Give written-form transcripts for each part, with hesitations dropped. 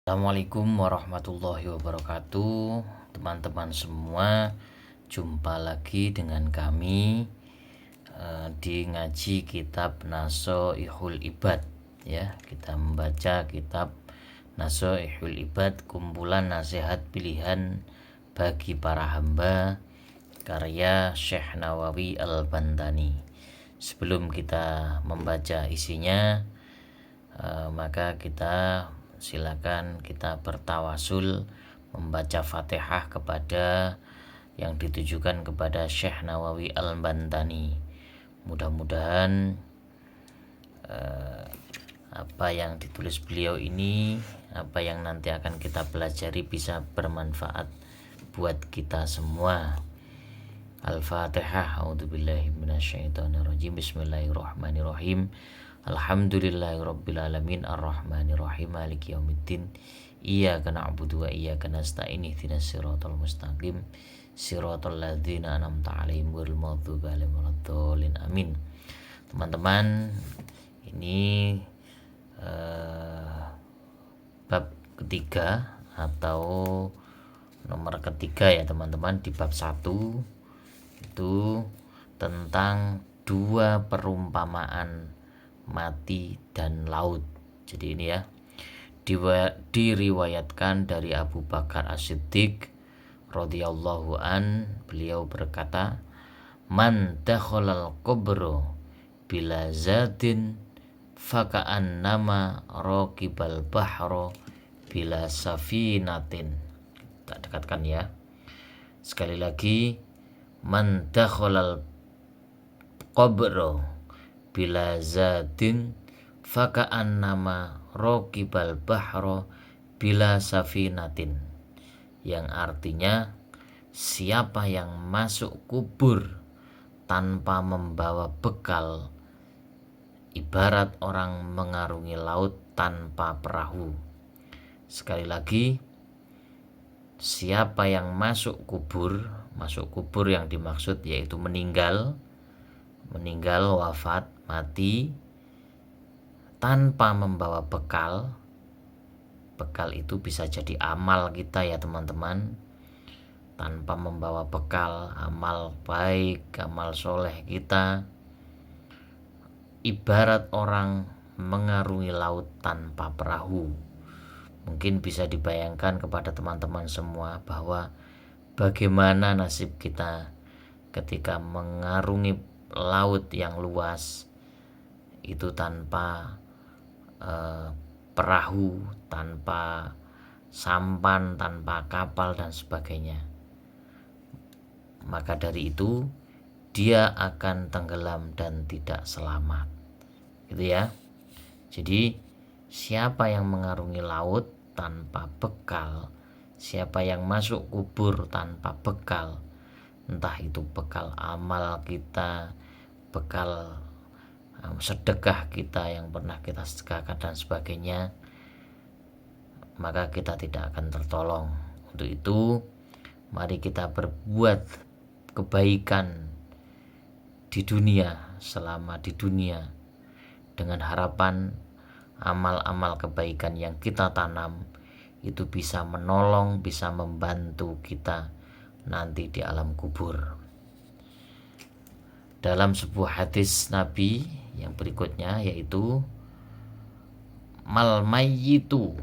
Assalamualaikum warahmatullahi wabarakatuh. Teman-teman semua, jumpa lagi dengan kami di ngaji kitab Nasoihul Ibad ya. Kita membaca kitab Nasoihul Ibad, kumpulan nasihat pilihan bagi para hamba, karya Syekh Nawawi Al-Bantani. Sebelum kita membaca isinya, maka kita silakan kita bertawasul membaca Fatihah kepada yang ditujukan kepada Syekh Nawawi Al-Bantani. Mudah-mudahan apa yang ditulis beliau ini, apa yang nanti akan kita pelajari bisa bermanfaat buat kita semua. Al-Fatihah. A'udzubillahi minasyaitonirrajim. Bismillahirrahmanirrahim. Alhamdulillahirabbil alamin arrahmanirrahim maliki yaumiddin. Iyyaka na'budu wa iyyaka nasta'in ihdinas siratal mustaqim siratal ladzina an'amta 'alaihim ghairil maghdubi 'alaihim waladdallin. Amin. Teman-teman, ini bab ketiga atau nomor ketiga ya teman-teman. Di bab 1 itu tentang dua perumpamaan mati dan laut. Jadi ini ya, diriwayatkan dari Abu Bakar As-Siddiq radhiyallahu an, beliau berkata, man dakhalal qabro bila zadin faka'an nama raqibal bahro bila safinatin. Tak dekatkan ya. Sekali lagi, man dakhalal qabro bila zadin faka'an nama raqibal bahro bila safinatin, yang artinya siapa yang masuk kubur tanpa membawa bekal ibarat orang mengarungi laut tanpa perahu. Sekali lagi, siapa yang masuk kubur yang dimaksud yaitu meninggal, wafat, mati tanpa membawa bekal. Bekal itu bisa jadi amal kita ya teman-teman. Tanpa membawa bekal amal baik, amal soleh kita, ibarat orang mengarungi laut tanpa perahu. Mungkin bisa dibayangkan kepada teman-teman semua bahwa bagaimana nasib kita ketika mengarungi laut yang luas itu tanpa perahu, tanpa sampan, tanpa kapal dan sebagainya. Maka dari itu dia akan tenggelam dan tidak selamat. Gitu ya. Jadi siapa yang mengarungi laut tanpa bekal, siapa yang masuk kubur tanpa bekal, entah itu bekal amal kita, bekal sedekah kita yang pernah kita sedekahkan dan sebagainya, maka kita tidak akan tertolong. Untuk itu, mari kita berbuat kebaikan di dunia, selama di dunia, dengan harapan amal-amal kebaikan yang kita tanam itu bisa menolong, bisa membantu kita nanti di alam kubur. Dalam sebuah hadis Nabi yang berikutnya, yaitu mal mayyitu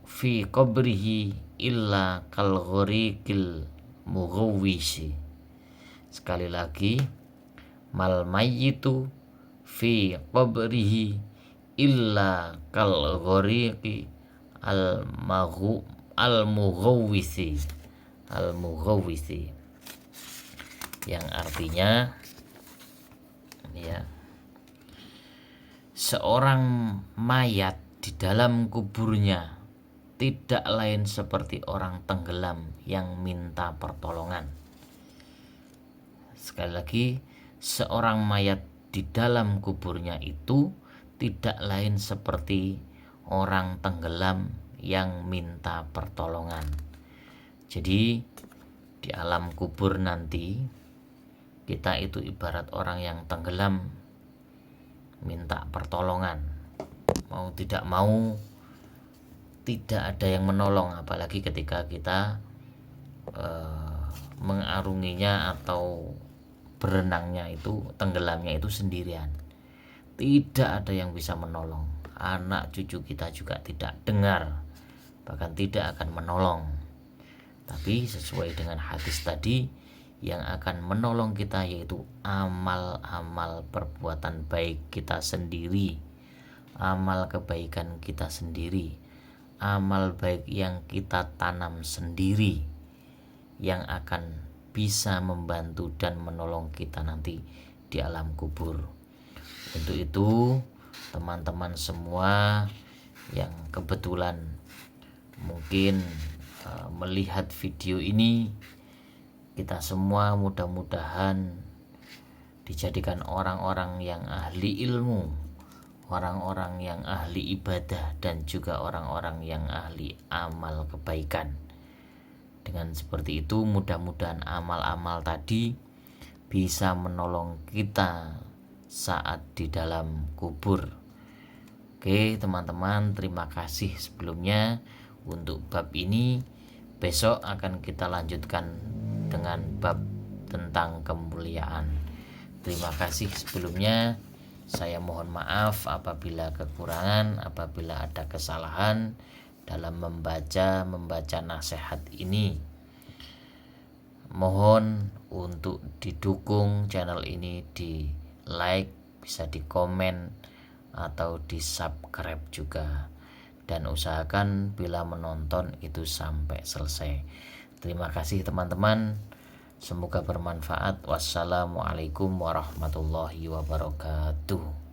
fi qabrihi illa kal ghariqil mughawwisi. Sekali lagi, mal mayyitu fi qabrihi illa kal ghariqi al mughawwisi, yang artinya ya, seorang mayat di dalam kuburnya tidak lain seperti orang tenggelam yang minta pertolongan. Sekali lagi, seorang mayat di dalam kuburnya itu tidak lain seperti orang tenggelam yang minta pertolongan. Jadi di alam kubur nanti kita itu ibarat orang yang tenggelam minta pertolongan. Mau tidak mau tidak ada yang menolong, apalagi ketika kita mengarunginya atau berenangnya itu, tenggelamnya itu sendirian. Tidak ada yang bisa menolong. Anak cucu kita juga tidak dengar, bahkan tidak akan menolong. Tapi sesuai dengan hadis tadi, yang akan menolong kita yaitu amal-amal perbuatan baik kita sendiri, amal kebaikan kita sendiri, amal baik yang kita tanam sendiri, yang akan bisa membantu dan menolong kita nanti di alam kubur. Untuk itu teman-teman semua yang kebetulan mungkin melihat video ini, kita semua mudah-mudahan dijadikan orang-orang yang ahli ilmu, orang-orang yang ahli ibadah, dan juga orang-orang yang ahli amal kebaikan. Dengan seperti itu mudah-mudahan amal-amal tadi bisa menolong kita saat di dalam kubur. Oke teman-teman, terima kasih sebelumnya untuk bab ini. Besok akan kita lanjutkan dengan bab tentang kemuliaan. Terima kasih sebelumnya. Saya mohon maaf apabila kekurangan, apabila ada kesalahan dalam membaca nasihat ini. Mohon untuk didukung channel ini, di like, bisa di komen atau di subscribe juga, dan usahakan bila menonton itu sampai selesai. Terima kasih teman-teman, semoga bermanfaat. Wassalamualaikum warahmatullahi wabarakatuh.